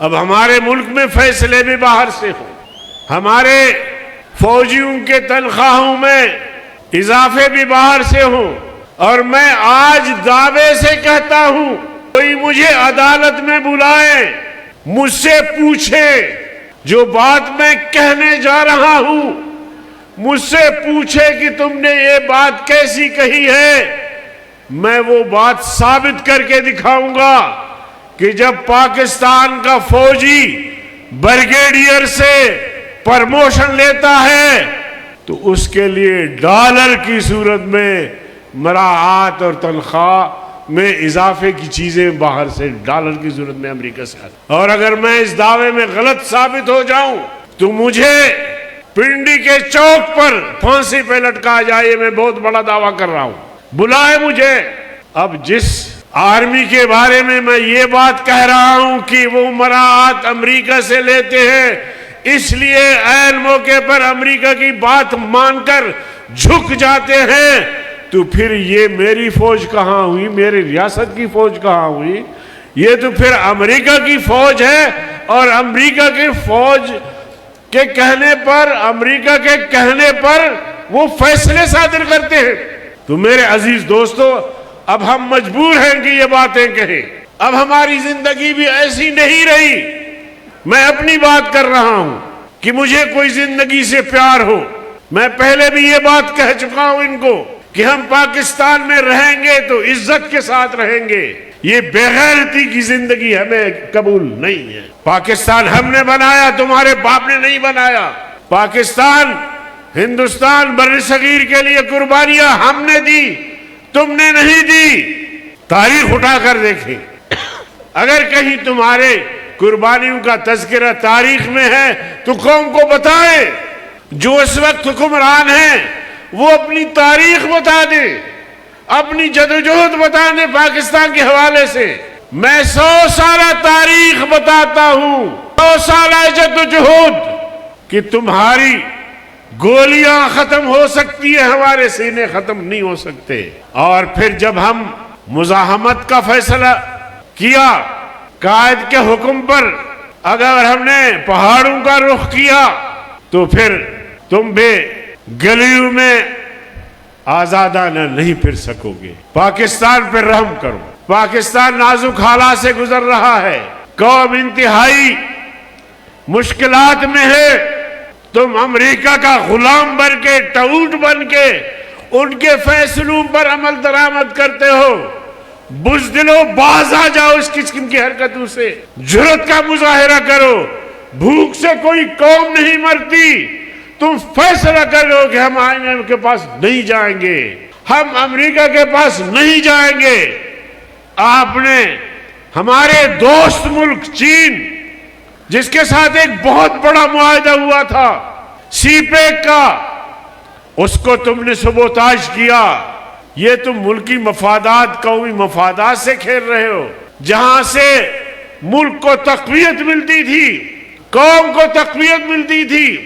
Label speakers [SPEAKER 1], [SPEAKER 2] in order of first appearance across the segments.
[SPEAKER 1] اب ہمارے ملک میں فیصلے بھی باہر سے ہوں، ہمارے فوجیوں کے تنخواہوں میں اضافے بھی باہر سے ہوں، اور میں آج دعوے سے کہتا ہوں کوئی مجھے عدالت میں بلائے، مجھ سے پوچھے جو بات میں کہنے جا رہا ہوں، مجھ سے پوچھے کہ تم نے یہ بات کیسی کہی ہے، میں وہ بات ثابت کر کے دکھاؤں گا کہ جب پاکستان کا فوجی بریگیڈیئر سے پرموشن لیتا ہے تو اس کے لیے ڈالر کی صورت میں مراعات اور تنخواہ میں اضافے کی چیزیں باہر سے ڈالر کی صورت میں امریکہ سے آتی، اور اگر میں اس دعوے میں غلط ثابت ہو جاؤں تو مجھے پنڈی کے چوک پر پھانسی پہ لٹکا جائے، میں بہت بڑا دعویٰ کر رہا ہوں، بلائے مجھے۔ اب جس آرمی کے بارے میں میں یہ بات کہہ رہا ہوں کہ وہ مراعات امریکہ سے لیتے ہیں، اس لیے عین موقع پر امریکہ کی بات مان کر جھک جاتے ہیں، تو پھر یہ میری فوج کہاں ہوئی، میری ریاست کی فوج کہاں ہوئی؟ یہ تو پھر امریکہ کی فوج ہے، اور امریکہ کی فوج کے کہنے پر، امریکہ کے کہنے پر وہ فیصلے صادر کرتے ہیں۔ تو میرے عزیز دوستو، اب ہم مجبور ہیں کہ یہ باتیں کہیں، اب ہماری زندگی بھی ایسی نہیں رہی۔ میں اپنی بات کر رہا ہوں کہ مجھے کوئی زندگی سے پیار ہو، میں پہلے بھی یہ بات کہہ چکا ہوں ان کو کہ ہم پاکستان میں رہیں گے تو عزت کے ساتھ رہیں گے، یہ بےغیرتی کی زندگی ہمیں قبول نہیں ہے۔ پاکستان ہم نے بنایا، تمہارے باپ نے نہیں بنایا۔ پاکستان، ہندوستان بر صغیر کے لیے قربانیاں ہم نے دی، تم نے نہیں دی۔ تاریخ اٹھا کر دیکھیں، اگر کہیں تمہارے قربانیوں کا تذکرہ تاریخ میں ہے تو قوم کو بتائیں، جو اس وقت حکمران ہیں وہ اپنی تاریخ بتا دیں، اپنی جدوجہد بتا دیں پاکستان کے حوالے سے۔ میں 100 سالہ تاریخ بتاتا ہوں، 100 سالہ جدوجہد، کہ تمہاری گولیاں ختم ہو سکتی ہیں، ہمارے سینے ختم نہیں ہو سکتے۔ اور پھر جب ہم مزاحمت کا فیصلہ کیا قائد کے حکم پر، اگر ہم نے پہاڑوں کا رخ کیا تو پھر تم بھی گلیوں میں آزادانہ نہیں پھر سکو گے۔ پاکستان پر رحم کرو، پاکستان نازک حالات سے گزر رہا ہے، قوم انتہائی مشکلات میں ہے، تم امریکہ کا غلام بن کے، ٹاؤٹ بن کے ان کے فیصلوں پر عمل درآمد کرتے ہو۔ بزدلو، باز آ جاؤ اس قسم کی حرکتوں سے، جرأت کا مظاہرہ کرو۔ بھوک سے کوئی قوم نہیں مرتی، تم فیصلہ کر لو کہ ہم آئین کے پاس نہیں جائیں گے، ہم امریکہ کے پاس نہیں جائیں گے۔ آپ نے ہمارے دوست ملک چین، جس کے ساتھ ایک بہت بڑا معاہدہ ہوا تھا سی پیک کا، اس کو تم نے سبوتاژ کیا۔ یہ تم ملکی مفادات، قومی مفادات سے کھیل رہے ہو۔ جہاں سے ملک کو تقویت ملتی تھی، قوم کو تقویت ملتی تھی،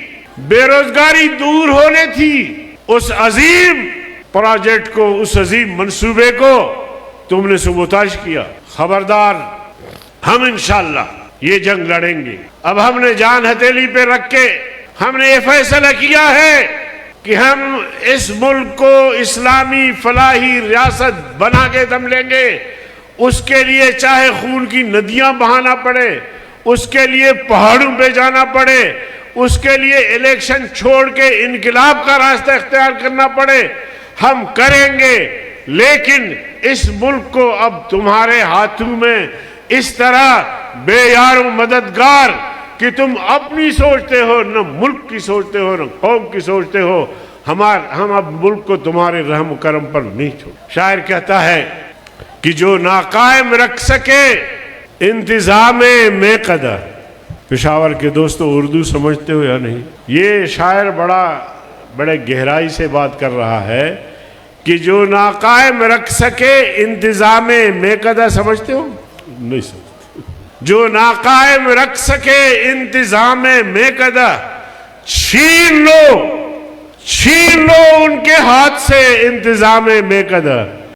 [SPEAKER 1] بے روزگاری دور ہونے تھی، اس عظیم پروجیکٹ کو، اس عظیم منصوبے کو تم نے سبوتاژ کیا۔ خبردار، ہم انشاءاللہ یہ جنگ لڑیں گے۔ اب ہم نے جان ہتھیلی پہ رکھ کے ہم نے یہ فیصلہ کیا ہے کہ ہم اس ملک کو اسلامی فلاحی ریاست بنا کے دم لیں گے۔ اس کے لیے چاہے خون کی ندیاں بہانا پڑے، اس کے لیے پہاڑوں پہ جانا پڑے، اس کے لیے الیکشن چھوڑ کے انقلاب کا راستہ اختیار کرنا پڑے، ہم کریں گے۔ لیکن اس ملک کو اب تمہارے ہاتھوں میں اس طرح بے یار و مددگار کہ تم اپنی سوچتے ہو، نہ ملک کی سوچتے ہو، نہ قوم کی سوچتے ہو، ہم اب ملک کو تمہارے رحم و کرم پر نہیں چھوڑ۔ شاعر کہتا ہے کہ جو ناقائم رکھ سکے انتظام میں قدر۔ پشاور کے دوستو، اردو سمجھتے ہو یا نہیں؟ یہ شاعر بڑے گہرائی سے بات کر رہا ہے کہ جو ناقائم رکھ سکے انتظام میں قدر، سمجھتے ہو؟ نہیں سمجھتے۔ جو ناقائم رکھ سکے انتظام میں قدر، چھین لو ان کے ہاتھ سے انتظام میں قدر۔